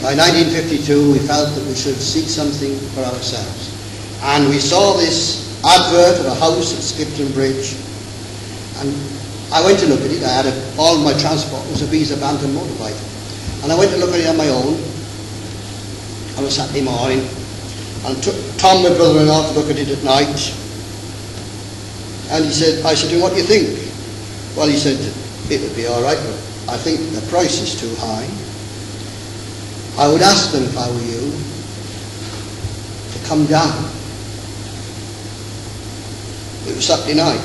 by 1952, we felt that we should seek something for ourselves. And we saw this advert of a house at Skipton Bridge, and I went to look at it. I had all my transport was a Visa Bantam motorbike, and I went to look at it on my own on a Saturday morning, and took Tom, my brother-in-law, to look at it at night. And I said, well, what do you think? Well, he said, it would be all right, but I think the price is too high. I would ask them, if I were you, to come down. It was Saturday night.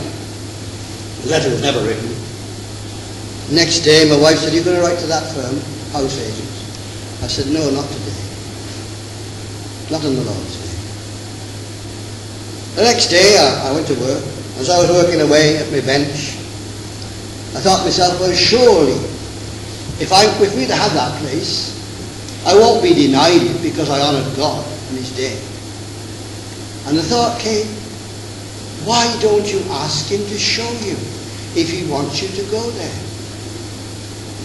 The letter was never written. Next day, my wife said, "Are you going to write to that firm, house agents?" I said, "No, not today. Not on the Lord's Day." The next day, I went to work. As I was working away at my bench, I thought to myself, well, surely, if we'd had that place, I won't be denied it because I honoured God on His day. And the thought came, why don't you ask Him to show you if He wants you to go there?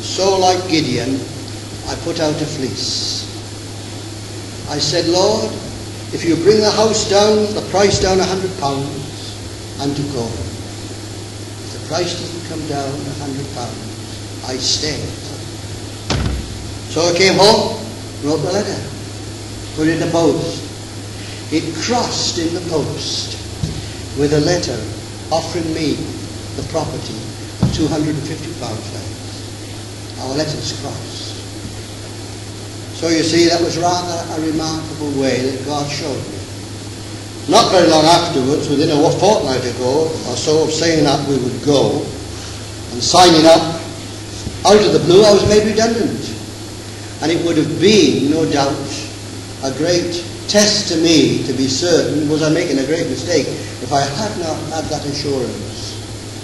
So, like Gideon, I put out a fleece. I said, Lord, if you bring the house down, the price down £100, I'm to go. If the price doesn't come down £100, I stay. So I came home, wrote the letter, put it in the post. It crossed in the post with a letter offering me the property of £250 less. Our letters crossed. So you see, that was rather a remarkable way that God showed me. Not very long afterwards, within a fortnight ago or so of saying that we would go and signing up, out of the blue I was made redundant. And it would have been, no doubt, a great test to me to be certain, was I making a great mistake, if I had not had that assurance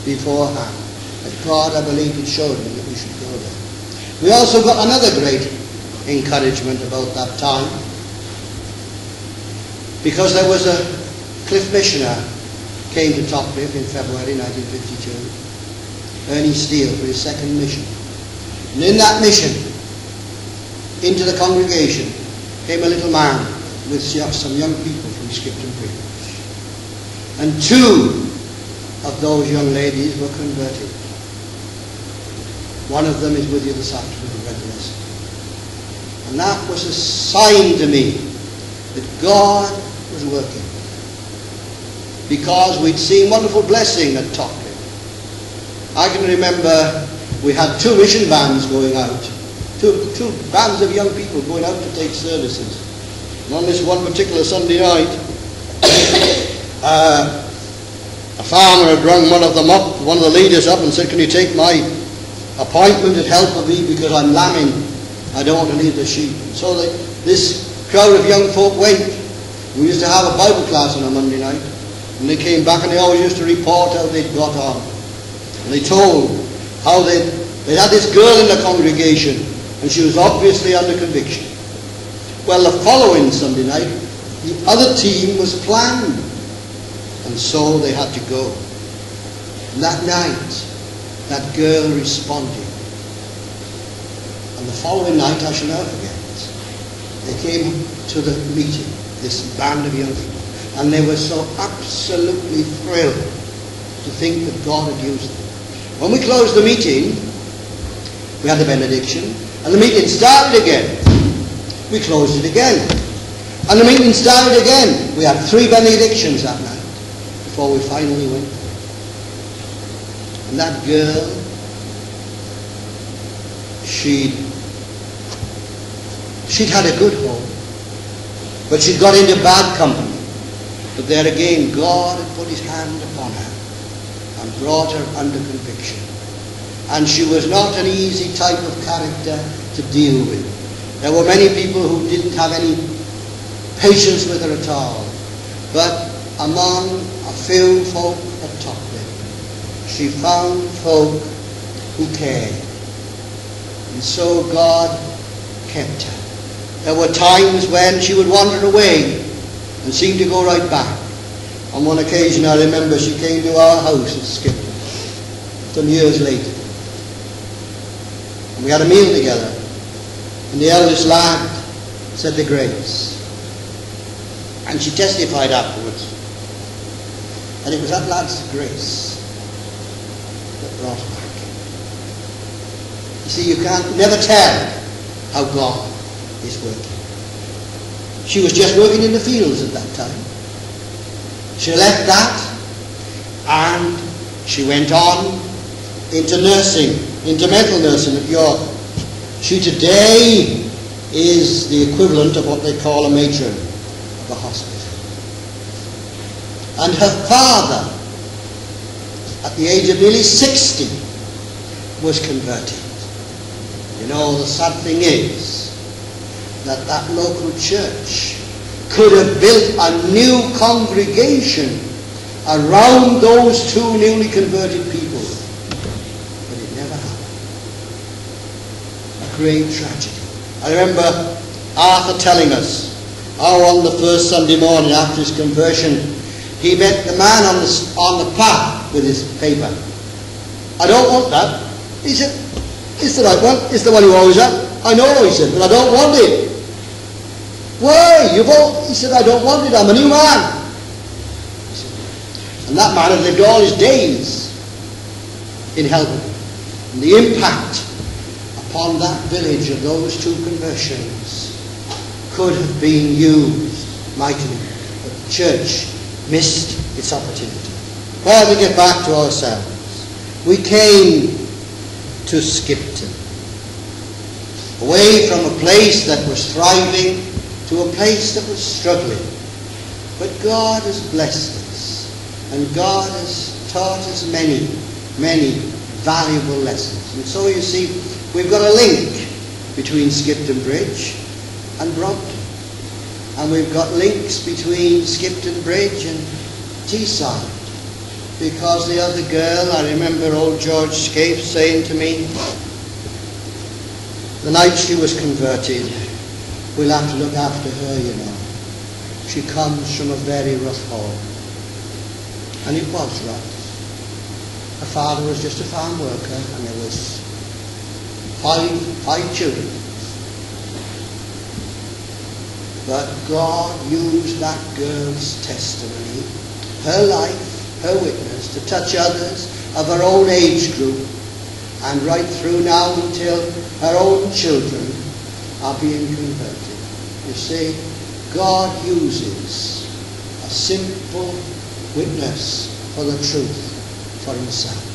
beforehand that God, I believe, had showed me that we should go there. We also got another great encouragement about that time, because there was a Cliff Missioner came to Topcliffe in February 1952, Ernie Steele, for his second mission. And in that mission, into the congregation came a little man with some young people from Skipton Bridge. And two of those young ladies were converted. One of them is with you this afternoon, Red Blessed. And that was a sign to me that God was working. Because we'd seen wonderful blessing at Topcliffe. I can remember we had two mission vans going out. Two bands of young people going out to take services. And on this one particular Sunday night, a farmer had rung one of them up, one of the leaders up, and said, "Can you take my appointment at Helperby because I'm lambing? I don't want to leave the sheep." And so this crowd of young folk went. We used to have a Bible class on a Monday night, and they came back and they always used to report how they'd got on. And they told how they'd had this girl in the congregation, and she was obviously under conviction. Well, the following Sunday night, the other team was planned, and so they had to go. And that night, that girl responded. And the following night, I shall never forget, they came to the meeting, this band of young people, and they were so absolutely thrilled to think that God had used them. When we closed the meeting, we had the benediction, and the meeting started again. We closed it again. And the meeting started again. We had 3 benedictions that night before we finally went. And that girl, she'd had a good home, but she'd got into bad company. But there again, God had put His hand upon her and brought her under conviction. And she was not an easy type of character to deal with. There were many people who didn't have any patience with her at all. But among a few folk at Topcliffe, she found folk who cared. And so God kept her. There were times when she would wander away and seem to go right back. On one occasion, I remember she came to our house at Skipton some years later. And we had a meal together. And the eldest lad said the Grace. And she testified afterwards. And it was that lad's grace that brought her back. You see, you can't never tell how God is working. She was just working in the fields at that time. She left that and she went on into nursing, into mental nursing at York. She today is the equivalent of what they call a matron of a hospital. And her father, at the age of nearly 60, was converted. You know, the sad thing is that that local church could have built a new congregation around those two newly converted people. But it never happened. A great tragedy. I remember Arthur telling us how on the first Sunday morning after his conversion, he met the man on the path with his paper. I don't want that. He said, it's the right one. It's the one you always have. I know, he said, but I don't want it. Why? He said, I don't want it. I'm a new man. And that man had lived all his days in Helvin. And the impact upon that village of those two conversions could have been used mightily. But the church missed its opportunity. Well, we get back to ourselves. We came to Skipton. Away from a place that was thriving to a place that was struggling. But God has blessed us. And God has taught us many, many valuable lessons. And so you see, we've got a link between Skipton Bridge and Brompton. And we've got links between Skipton Bridge and Teesside. Because the other girl, I remember old George Scapes saying to me, the night she was converted, we'll have to look after her, you know. She comes from a very rough home. And it was rough. Her father was just a farm worker, and there was five children. But God used that girl's testimony, her life, her witness, to touch others of her own age group, and right through now until her own children are being converted. You see, God uses a simple witness for the truth for himself.